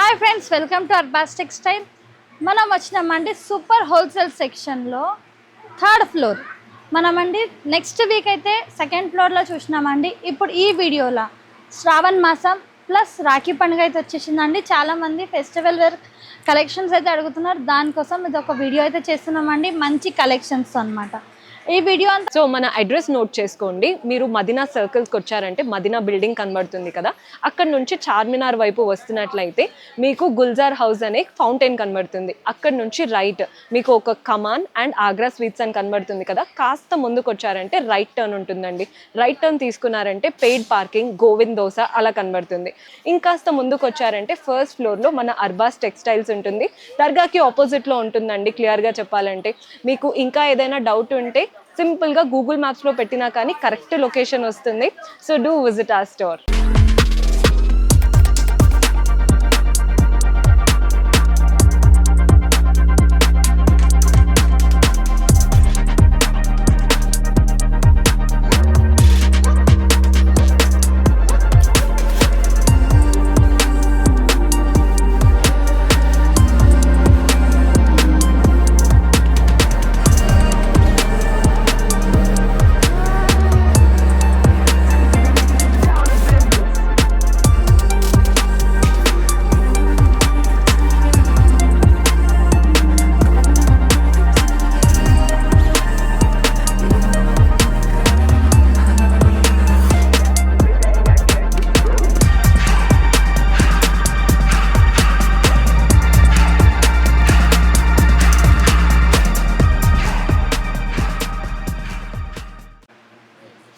Hi friends, welcome to Arbaz textile. మనం వచ్చినామండి super wholesale సెక్షన్లో 3rd floor. మనమండి next week అయితే 2nd ఫ్లోర్లో చూసినామండి. ఇప్పుడు ఈ వీడియోలో శ్రావణ మాసం ప్లస్ రాఖీ పండుగ అయితే వచ్చేసిందండి. చాలామంది ఫెస్టివల్ వేర్ కలెక్షన్స్ అయితే అడుగుతున్నారు. దానికోసం ఇది ఒక వీడియో అయితే చేస్తున్నామండి. మంచి కలెక్షన్స్ అన్నమాట ఈ వీడియో అంతా. సో మన అడ్రస్ నోట్ చేసుకోండి. మీరు మదీనా సర్కిల్స్కి వచ్చారంటే మదీనా బిల్డింగ్ కనబడుతుంది కదా, అక్కడ నుంచి చార్మినార్ వైపు వస్తున్నట్లయితే మీకు గుల్జార్ హౌస్ అనే ఫౌంటైన్ కనబడుతుంది. అక్కడ నుంచి రైట్ మీకు ఒక కమాన్ అండ్ ఆగ్రా స్వీట్స్ అని కనబడుతుంది కదా, కాస్త ముందుకు వచ్చారంటే రైట్ టర్న్ ఉంటుందండి. రైట్ టర్న్ తీసుకున్నారంటే పెయిడ్ పార్కింగ్, గోవింద్ దోస అలా కనబడుతుంది. ఇంకాస్త ముందుకు వచ్చారంటే 1st ఫ్లోర్లో మన అర్బాస్ టెక్స్టైల్స్ ఉంటుంది. దర్గాకి ఆపోజిట్లో ఉంటుందండి. క్లియర్గా చెప్పాలంటే మీకు ఇంకా ఏదైనా డౌట్ ఉంటే సింపుల్గా గూగుల్ మ్యాప్స్లో పెట్టినా కానీ కరెక్ట్ లొకేషన్ వస్తుంది. So do visit our store.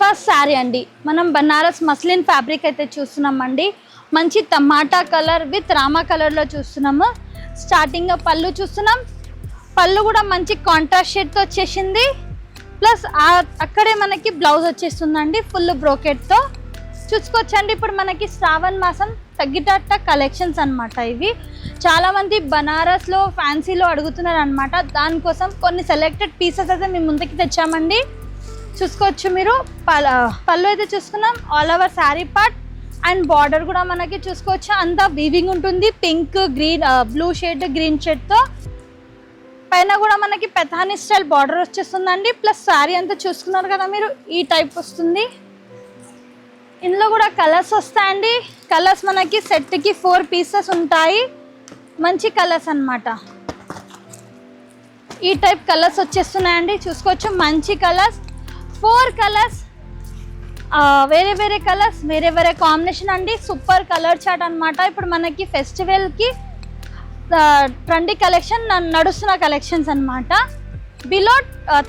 First sari అండి, మనం బనారస్ మస్లిన్ ఫ్యాబ్రిక్ అయితే చూస్తున్నామండి. మంచి టమాటా కలర్ విత్ రామా కలర్లో చూస్తున్నాము. స్టార్టింగ్ పళ్ళు చూస్తున్నాం. పళ్ళు కూడా మంచి కాంట్రాస్ట్ షేడ్తో వచ్చేసింది. ప్లస్ అక్కడే మనకి బ్లౌజ్ వచ్చేస్తుందండి ఫుల్ బ్రోకెట్తో. చూసుకోవచ్చండి. ఇప్పుడు మనకి శ్రావణ మాసం తగ్గిటట్ట కలెక్షన్స్ అనమాట. ఇవి చాలామంది బనారస్లో ఫ్యాన్సీలో అడుగుతున్నారు అనమాట. దానికోసం కొన్ని సెలెక్టెడ్ పీసెస్ అయితే మేము ముందుకి తెచ్చామండి. చూసుకోవచ్చు మీరు. పళ్ళు అయితే చూసుకున్నాం. All over sari part and border కూడా మనకి చూసుకోవచ్చు. అంతా వీవింగ్ ఉంటుంది. Pink, green, blue shade, green షేడ్తో. పైన కూడా మనకి పెథానీ స్టైల్ బార్డర్ వచ్చేస్తుందండి. ప్లస్ శారీ అంతా చూసుకున్నారు కదా మీరు, ఈ టైప్ వస్తుంది. ఇందులో కూడా కలర్స్ వస్తాయండి. కలర్స్ మనకి సెట్కి 4 పీసెస్ ఉంటాయి. మంచి కలర్స్ అన్నమాట. ఈ టైప్ కలర్స్ వచ్చేస్తున్నాయండి. చూసుకోవచ్చు. మంచి కలర్స్, 4 కలర్స్, వేరే వేరే కలర్స్, వేరే వేరే కాంబినేషన్ అండి. సూపర్ కలర్ చార్ట్ అనమాట. ఇప్పుడు మనకి ఫెస్టివల్కి ట్రెండీ కలెక్షన్ నడుస్తున్న కలెక్షన్స్ అనమాట. బిలో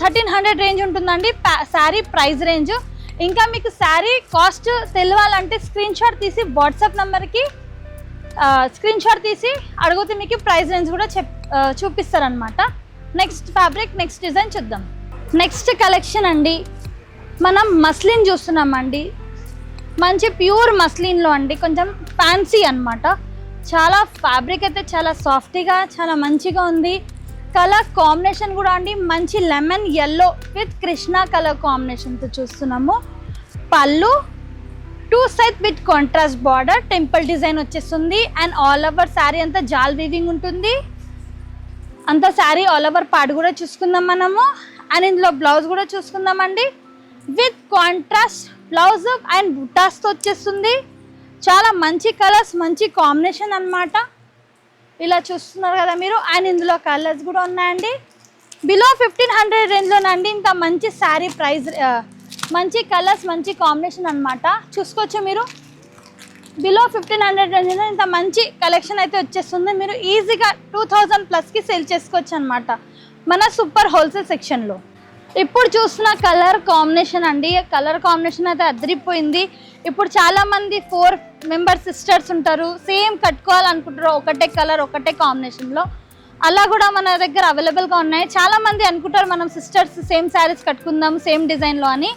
1300 రేంజ్ ఉంటుందండి శారీ ప్రైస్ రేంజ్. ఇంకా మీకు శారీ కాస్ట్ తెలియాలంటే స్క్రీన్ షాట్ తీసి వాట్సాప్ నెంబర్కి స్క్రీన్ షాట్ తీసి అడిగితే మీకు ప్రైస్ రేంజ్ కూడా చూపిస్తారనమాట. నెక్స్ట్ ఫ్యాబ్రిక్, నెక్స్ట్ డిజైన్ చూద్దాం. నెక్స్ట్ కలెక్షన్ అండి, మనం మస్లిన్ చూస్తున్నామండి. మంచి ప్యూర్ మస్లిన్లో అండి, కొంచెం ఫ్యాన్సీ అనమాట. చాలా ఫ్యాబ్రిక్ అయితే చాలా సాఫ్ట్గా చాలా మంచిగా ఉంది. కలర్ కాంబినేషన్ కూడా అండి మంచి lemon yellow with Krishna colour కాంబినేషన్తో చూస్తున్నాము. పళ్ళు 2 side with contrast border, temple design వచ్చేస్తుంది. అండ్ ఆల్ ఓవర్ శారీ అంతా జాల్ వీవింగ్ ఉంటుంది. అంతా శారీ ఆల్ ఓవర్ పార్ట్ కూడా చూసుకుందాం మనము. అండ్ ఇందులో బ్లౌజ్ కూడా చూసుకుందామండి. విత్ కాంట్రాస్ట్ బ్లౌజ్ అండ్ బుట్టాస్తో వచ్చేస్తుంది. చాలా మంచి కలర్స్, మంచి కాంబినేషన్ అన్నమాట. ఇలా చూస్తున్నారు కదా మీరు. అండ్ ఇందులో కలర్స్ కూడా ఉన్నాయండి. బిలో 1500 రేంజ్లోనండి ఇంత మంచి శారీ ప్రైస్, మంచి కలర్స్, మంచి కాంబినేషన్ అనమాట. చూసుకోవచ్చు మీరు. బిలో 1500 రేంజ్లో ఇంత మంచి కలెక్షన్ అయితే వచ్చేస్తుంది. మీరు ఈజీగా 2000+ సేల్ చేసుకోవచ్చు అనమాట మన సూపర్ హోల్సేల్ సెక్షన్లో. ఇప్పుడు చూస్తున్న కలర్ కాంబినేషన్ అండి, కలర్ కాంబినేషన్ అయితే అదిరిపోయింది. ఇప్పుడు చాలామంది 4 మెంబర్ సిస్టర్స్ ఉంటారు, సేమ్ కట్టుకోవాలనుకుంటారు ఒకటే కలర్ ఒకటే కాంబినేషన్లో. అలా కూడా మన దగ్గర అవైలబుల్గా ఉన్నాయి. చాలామంది అనుకుంటారు మనం సిస్టర్స్ సేమ్ శారీస్ కట్టుకుందాం సేమ్ డిజైన్లో అని.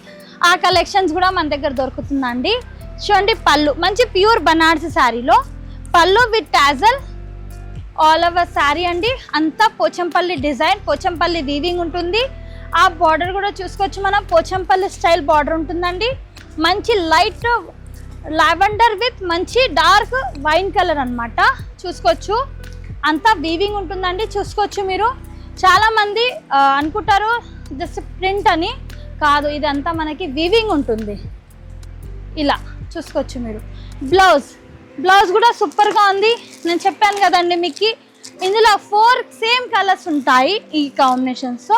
ఆ కలెక్షన్స్ కూడా మన దగ్గర దొరుకుతుందండి. చూడండి. పళ్ళు మంచి ప్యూర్ బనారసి శారీలో పళ్ళు with tassel, all over sari అండి. అంతా పోచంపల్లి డిజైన్, పోచంపల్లి వీవింగ్ ఉంటుంది. ఆ బార్డర్ కూడా చూసుకోవచ్చు మనం. పోచంపల్లి స్టైల్ బార్డర్ ఉంటుందండి. మంచి లైట్ లావెండర్ విత్ మంచి డార్క్ వైన్ కలర్ అన్నమాట. చూసుకోవచ్చు అంతా వీవింగ్ ఉంటుందండి. చూసుకోవచ్చు మీరు. చాలామంది అనుకుంటారు జస్ట్ ప్రింట్ అని, కాదు ఇదంతా మనకి వీవింగ్ ఉంటుంది. ఇలా చూసుకోవచ్చు మీరు. బ్లౌజ్ కూడా సూపర్గా ఉంది. నేను చెప్పాను కదండి మీకు ఇందులో 4 సేమ్ కలర్స్ ఉంటాయి ఈ కాంబినేషన్స్తో.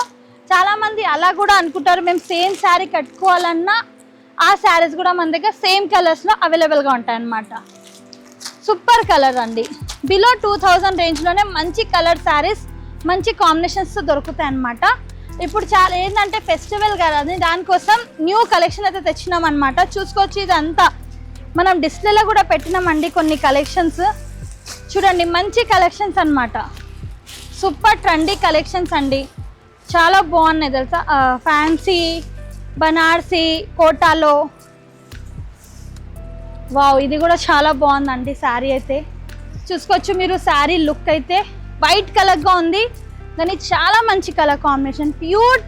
చాలామంది అలా కూడా అనుకుంటారు, మేము సేమ్ శారీ కట్టుకోవాలన్నా ఆ శారీస్ కూడా మన దగ్గర సేమ్ కలర్స్లో అవైలబుల్గా ఉంటాయన్నమాట. సూపర్ కలర్ అండి. బిలో 2000 రేంజ్లోనే మంచి కలర్ శారీస్ మంచి కాంబినేషన్స్తో దొరుకుతాయి అన్నమాట. ఇప్పుడు చాలా ఏంటంటే ఫెస్టివల్ కదా, దానికోసం న్యూ కలెక్షన్ అయితే తెచ్చినాం అనమాట. చూసుకోవచ్చు ఇదంతా మనం డిస్ప్లేలో కూడా పెట్టినామండి కొన్ని కలెక్షన్స్. చూడండి మంచి కలెక్షన్స్ అన్నమాట. సూపర్ ట్రెండీ కలెక్షన్స్ అండి. చాలా బాగున్నాయి తెలుసా. ఫ్యాన్సీ, బనార్సీ, కోటాలో. వావ్, ఇది కూడా చాలా బాగుందండి శారీ అయితే. చూసుకోవచ్చు మీరు. శారీ లుక్ అయితే వైట్ కలర్గా ఉంది, కానీ చాలా మంచి colour combination. Pure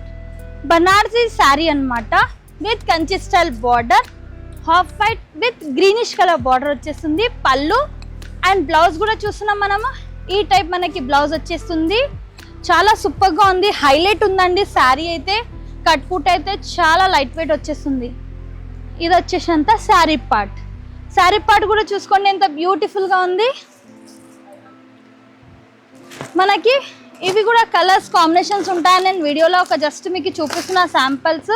Banarasi sari అన్నమాట. With Kanchi style border, half white with greenish colour border వచ్చేస్తుంది. పళ్ళు అండ్ బ్లౌజ్ కూడా చూస్తున్నాం మనము. ఈ టైప్ మనకి బ్లౌజ్ వచ్చేస్తుంది. చాలా సూపర్గా ఉంది. హైలైట్ ఉందండి శారీ అయితే. కట్పుట్ అయితే చాలా లైట్ వెయిట్ వచ్చేస్తుంది. ఇది వచ్చేసంత శారీ పార్ట్. శారీ పార్ట్ కూడా చూసుకోండి ఎంత బ్యూటిఫుల్గా ఉంది మనకి. ఇవి కూడా కలర్స్ కాంబినేషన్స్ ఉంటాయి. నేను వీడియోలో ఒక జస్ట్ మీకు చూపిస్తున్న శాంపిల్స్.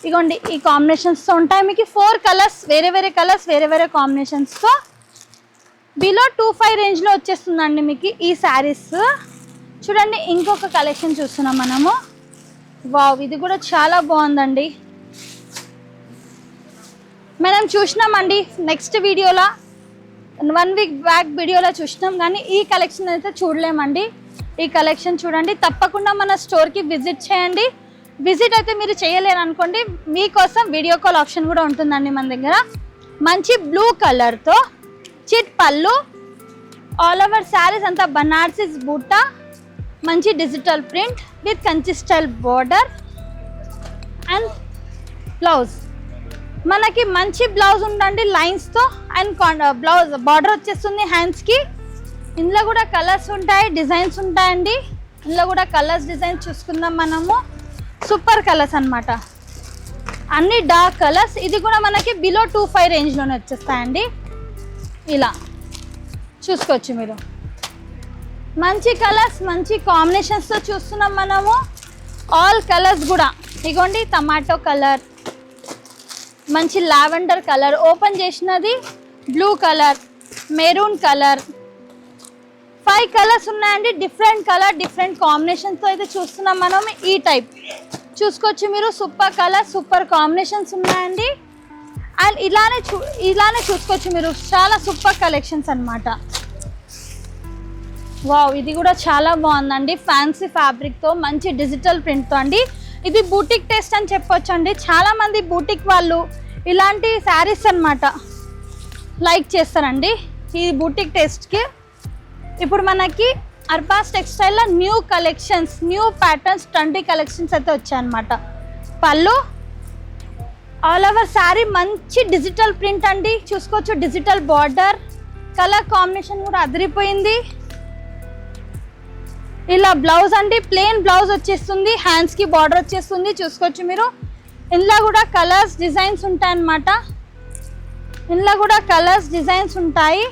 ఇగోండి ఈ కాంబినేషన్స్తో ఉంటాయి మీకు. 4 కలర్స్, వేరే వేరే కలర్స్, వేరే వేరే కాంబినేషన్స్తో బిలో 25 రేంజ్లో వచ్చేస్తుందండి మీకు ఈ శారీస్. చూడండి ఇంకొక కలెక్షన్ చూస్తున్నాం మనము. వావ్, ఇది కూడా చాలా బాగుందండి. మనం చూసినామండి నెక్స్ట్ వీడియోలో, 1 వీక్ బ్యాక్ వీడియోలో చూసినాం, కానీ ఈ కలెక్షన్ అయితే చూడలేమండి. ఈ కలెక్షన్ చూడండి. తప్పకుండా మన స్టోర్కి విజిట్ చేయండి. విజిట్ అయితే మీరు చేయలేరు అనుకోండి, మీకోసం వీడియో కాల్ ఆప్షన్ కూడా ఉంటుందండి మన దగ్గర. మంచి బ్లూ కలర్తో చిట్ పళ్ళు, ఆల్ ఓవర్ శారీస్ అంతా బనార్సీస్ బూటా, మంచి digital print with Kanchi style border and blouse. మనకి మంచి బ్లౌజ్ ఉండండి లైన్స్తో. అండ్ బ్లౌజ్ బార్డర్ వచ్చేస్తుంది హ్యాండ్స్కి. ఇందులో కూడా కలర్స్ ఉంటాయి, డిజైన్స్ ఉంటాయండి. ఇందులో కూడా కలర్స్ డిజైన్స్ చూసుకుందాం మనము. సూపర్ కలర్స్ అన్నమాట, అన్ని డార్క్ కలర్స్. ఇది కూడా మనకి బిలో 25 రేంజ్లోనే వచ్చేస్తాయండి. ఇలా చూసుకోవచ్చు మీరు. మంచి కలర్స్, మంచి కాంబినేషన్స్తో చూస్తున్నాం మనము. ఆల్ కలర్స్ కూడా ఇగోండి. టమాటో కలర్, మంచి లావెండర్ కలర్, ఓపెన్ చేసినది blue colour, maroon colour. 5 colours ఉన్నాయండి. డిఫరెంట్ కలర్, డిఫరెంట్ కాంబినేషన్స్తో అయితే చూస్తున్నాం మనం. ఈ టైప్ చూసుకోవచ్చు మీరు. సూపర్ కలర్, సూపర్ కాంబినేషన్స్ ఉన్నాయండి. అండ్ ఇలానే చూసుకోవచ్చు మీరు. చాలా సూపర్ కలెక్షన్స్ అన్నమాట. వావ్, ఇది కూడా చాలా బాగుందండి. ఫ్యాన్సీ ఫ్యాబ్రిక్తో మంచి డిజిటల్ ప్రింట్తో అండి. ఇది బూటిక్ టేస్ట్ అని చెప్పొచ్చు అండి. చాలామంది బూటిక్ వాళ్ళు ఇలాంటి శారీస్ అన్నమాట లైక్ చేస్తారండి ఈ బూటిక్ టేస్ట్కి. ఇప్పుడు మనకి అర్బాస్ టెక్స్టైల్లో new collections, new patterns, trendy collections అయితే వచ్చాయన్నమాట. పళ్ళు, ఆల్ ఓవర్ శారీ మంచి డిజిటల్ ప్రింట్ అండి. చూసుకోవచ్చు డిజిటల్ బార్డర్, కలర్ కాంబినేషన్ కూడా అదిరిపోయింది. ఇలా బ్లౌజ్ అండి, ప్లెయిన్ బ్లౌజ్ వచ్చేస్తుంది, హ్యాండ్స్కి బార్డర్ వచ్చేస్తుంది. చూసుకోవచ్చు మీరు. ఇందులో కూడా కలర్స్ డిజైన్స్ ఉంటాయన్నమాట. ఇందులో కూడా కలర్స్ డిజైన్స్ ఉంటాయి.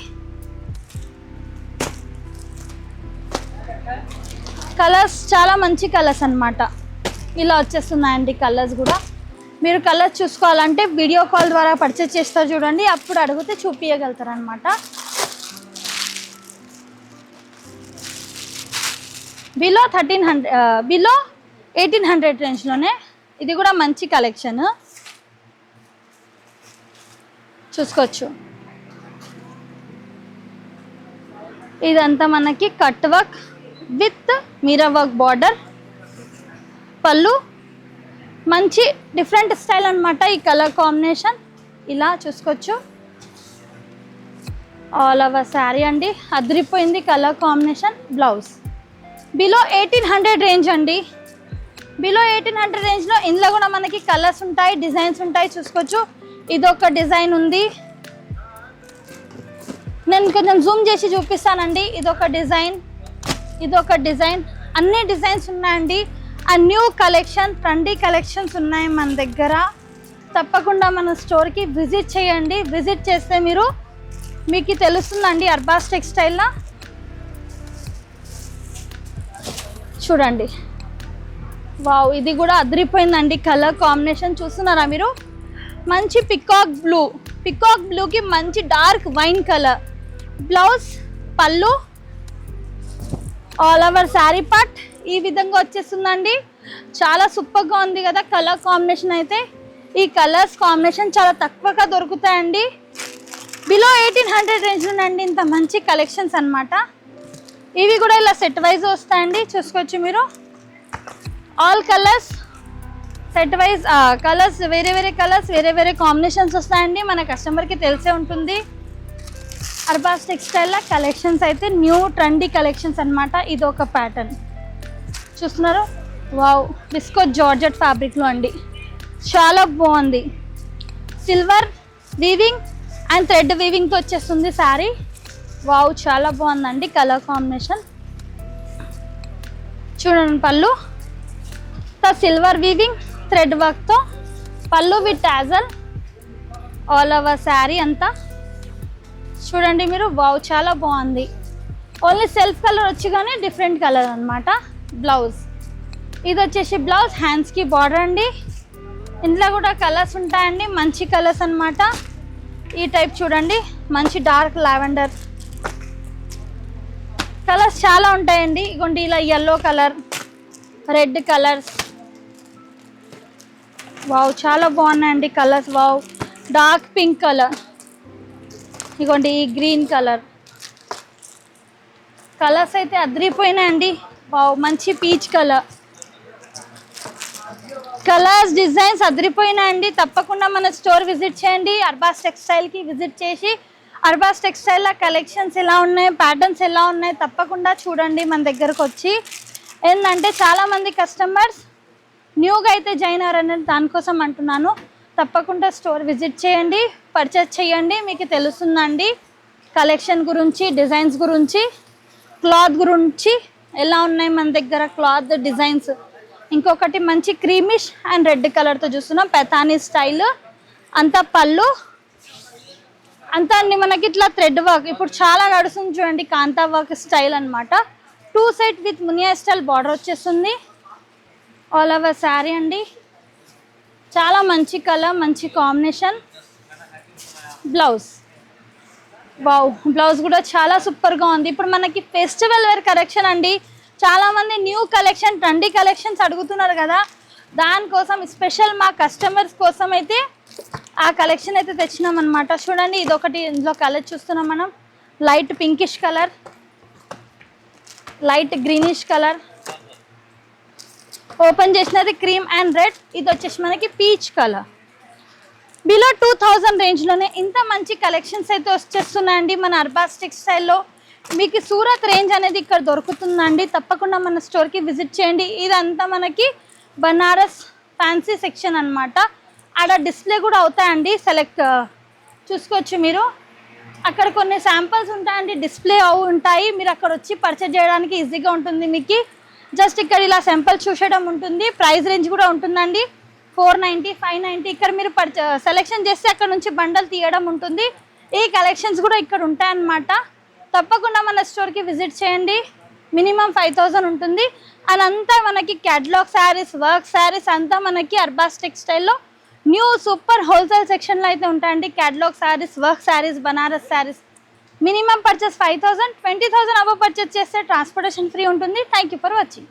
కలర్స్ చాలా మంచి కలర్స్ అన్నమాట. ఇలా వచ్చేస్తున్నాయండి కలర్స్ కూడా. మీరు కలర్స్ చూసుకోవాలంటే వీడియో కాల్ ద్వారా పర్చేస్ చేస్తారు చూడండి, అప్పుడు అడిగితే చూపించగలుగుతారు అనమాట. బిలో 1800 రేంజ్లోనే ఇది కూడా మంచి కలెక్షన్ చూసుకోవచ్చు. ఇదంతా మనకి cut work with mirror work border, పళ్ళు మంచి డిఫరెంట్ స్టైల్ అన్నమాట. ఈ కలర్ కాంబినేషన్ ఇలా చూసుకోవచ్చు. ఆల్ ఓవర్ శారీ అండి, అదిరిపోయింది colour combination. Blouse below 1800 range అండి. బిలో 1800 రేంజ్లో ఇందులో కూడా మనకి కలర్స్ ఉంటాయి, డిజైన్స్ ఉంటాయి. చూసుకోవచ్చు. ఇదొక డిజైన్ ఉంది, నేను కొంచెం జూమ్ చేసి చూపిస్తానండి. ఇదొక డిజైన్, అన్ని డిజైన్స్ ఉన్నాయండి. ఆ న్యూ కలెక్షన్, ట్రెండీ కలెక్షన్స్ ఉన్నాయి మన దగ్గర. తప్పకుండా మన స్టోర్కి విజిట్ చేయండి. విజిట్ చేస్తే మీకు తెలుస్తుందండి అర్బాస్ టెక్స్టైల్లో. చూడండి, వావ్, ఇది కూడా అదిరిపోయిందండి. కలర్ కాంబినేషన్ చూస్తున్నారా మీరు? మంచి పికాక్ బ్లూకి మంచి డార్క్ వైన్ కలర్. బ్లౌజ్, పళ్ళు, ఆల్ ఓవర్ శారీ పార్ట్ ఈ విధంగా వచ్చేస్తుందండి. చాలా సూపర్గా ఉంది కదా కలర్ కాంబినేషన్ అయితే. ఈ కలర్స్ కాంబినేషన్ చాలా తక్కువగా దొరుకుతాయండి. బిలో 1800 రేంజ్లో అండి ఇంత మంచి కలెక్షన్స్ అన్నమాట. ఇవి కూడా ఇలా సెట్ వైజ్ వస్తాయండి, చూసుకోవచ్చు మీరు. All colours set wise, colours వేరే వేరే కాంబినేషన్స్ వస్తాయండి. మన కస్టమర్కి తెలిసే ఉంటుంది. అర్బాస్ టెక్స్టైల్లో కలెక్షన్స్ అయితే న్యూ ట్రెండీ కలెక్షన్స్ అన్నమాట. ఇది ఒక ప్యాటర్న్ చూస్తున్నారు, వావ్, బిస్కో జార్జెట్ ఫ్యాబ్రిక్లో అండి. చాలా బాగుంది. సిల్వర్ వీవింగ్ అండ్ థ్రెడ్ వీవింగ్తో వచ్చేస్తుంది శారీ. వావ్, చాలా బాగుందండి కలర్ కాంబినేషన్. చూడండి, పళ్ళు సిల్వర్ వీవింగ్ థ్రెడ్ వర్క్తో, పళ్ళు with tassel, all over sari అంతా చూడండి మీరు. వావ్, చాలా బాగుంది. ఓన్లీ సెల్ఫ్ కలర్ వచ్చి కానీ డిఫరెంట్ కలర్ అనమాట. బ్లౌజ్, ఇది వచ్చేసి బ్లౌజ్, హ్యాండ్స్కి బార్డర్ అండి. ఇంట్లో కూడా కలర్స్ ఉంటాయండి, మంచి కలర్స్ అన్నమాట. ఈ టైప్ చూడండి, మంచి డార్క్ లావెండర్ కలర్స్ చాలా ఉంటాయండి. ఇగోండి, ఇలా yellow colour, red colours. Wow, చాలా బాగున్నాయండి colours. Wow, dark pink colour, ఇగోండి ఈ గ్రీన్ కలర్. కలర్స్ అయితే అదిరిపోయినాయండి. వావ్, మంచి పీచ్ కలర్స్ డిజైన్స్ అదిరిపోయినాయండి. తప్పకుండా మన స్టోర్ విజిట్ చేయండి. అర్బాస్ టెక్స్టైల్కి విజిట్ చేసి అర్బాస్ టెక్స్టైల్లో కలెక్షన్స్ ఎలా ఉన్నాయి, ప్యాటర్న్స్ ఎలా ఉన్నాయి తప్పకుండా చూడండి మన దగ్గరకు వచ్చి. ఏంటంటే చాలామంది కస్టమర్స్ న్యూగా అయితే జాయిన్ అయ్యారని దానికోసం అంటున్నాను. తప్పకుండా స్టోర్ విజిట్ చేయండి, పర్చేస్ చేయండి, మీకు తెలుస్తుందండి కలెక్షన్ గురించి, డిజైన్స్ గురించి, క్లాత్ గురించి ఎలా ఉన్నాయి మన దగ్గర క్లాత్ డిజైన్స్. ఇంకొకటి మంచి క్రీమిష్ అండ్ రెడ్ కలర్తో చూస్తున్నాం, పెతానీ స్టైల్. అంతా పళ్ళు అంతా అండి మనకి ఇట్లా థ్రెడ్ వర్క్ ఇప్పుడు చాలా గడుస్తుంది చూడండి, కాంతా వర్క్ స్టైల్ అనమాట. 2 set with Muniya style border వచ్చేస్తుంది. ఆల్ ఓవర్ శారీ అండి. చాలా మంచి కలర్, మంచి కాంబినేషన్. బ్లౌజ్, వావ్, బ్లౌజ్ కూడా చాలా సూపర్గా ఉంది. ఇప్పుడు మనకి ఫెస్టివల్ వేర్ కలెక్షన్ అండి. చాలామంది న్యూ కలెక్షన్, ట్రెండీ కలెక్షన్స్ అడుగుతున్నారు కదా, దానికోసం స్పెషల్ మా కస్టమర్స్ కోసం అయితే ఆ కలెక్షన్ అయితే తెచ్చినాం అనమాట. చూడండి, ఇదొకటి, ఇందులో కలర్ చూస్తున్నాం మనం. Light pinkish colour, light greenish colour, open చేసినది క్రీమ్ అండ్ రెడ్. ఇది వచ్చేసి మనకి పీచ్ కలర్. బిలో 2000 రేంజ్లోనే ఇంత మంచి కలెక్షన్స్ అయితే వచ్చేస్తున్నాయండి మన అర్బాస్ టెక్స్టైల్లో. మీకు సూరత్ రేంజ్ అనేది ఇక్కడ దొరుకుతుందండి. తప్పకుండా మన స్టోర్కి విజిట్ చేయండి. ఇదంతా మనకి బనారస్ ఫ్యాన్సీ సెక్షన్ అనమాట. ఆడ డిస్ప్లే కూడా అవుతాయండి, సెలెక్ట్ చూసుకోవచ్చు మీరు. అక్కడ కొన్ని శాంపిల్స్ ఉంటాయండి, డిస్ప్లే ఉంటాయి. మీరు అక్కడ వచ్చి పర్చేజ్ చేయడానికి ఈజీగా ఉంటుంది మీకు. జస్ట్ ఇక్కడ ఇలా శాంపిల్ చూసేయడం ఉంటుంది. ప్రైస్ రేంజ్ కూడా ఉంటుందండి, 490, 590. ఇక్కడ మీరు సెలెక్షన్ చేస్తే అక్కడ నుంచి బండల్ తీయడం ఉంటుంది. ఈ కలెక్షన్స్ కూడా ఇక్కడ ఉంటాయన్నమాట. తప్పకుండా మన స్టోర్కి విజిట్ చేయండి. మినిమం 5000 ఉంటుంది. అదంతా మనకి క్యాటలాగ్ శారీస్, వర్క్ శారీస్ అంతా మనకి అర్బాస్ టెక్స్టైల్లో న్యూ సూపర్ హోల్సేల్ సెక్షన్లో అయితే ఉంటాయండి. Catalogue saris, work saris, Banaras saris. Minimum purchase 5000, 20,000 above purchase చేస్తే ట్రాన్స్పోర్టేషన్ ఫ్రీ ఉంటుంది. Thank you for watching.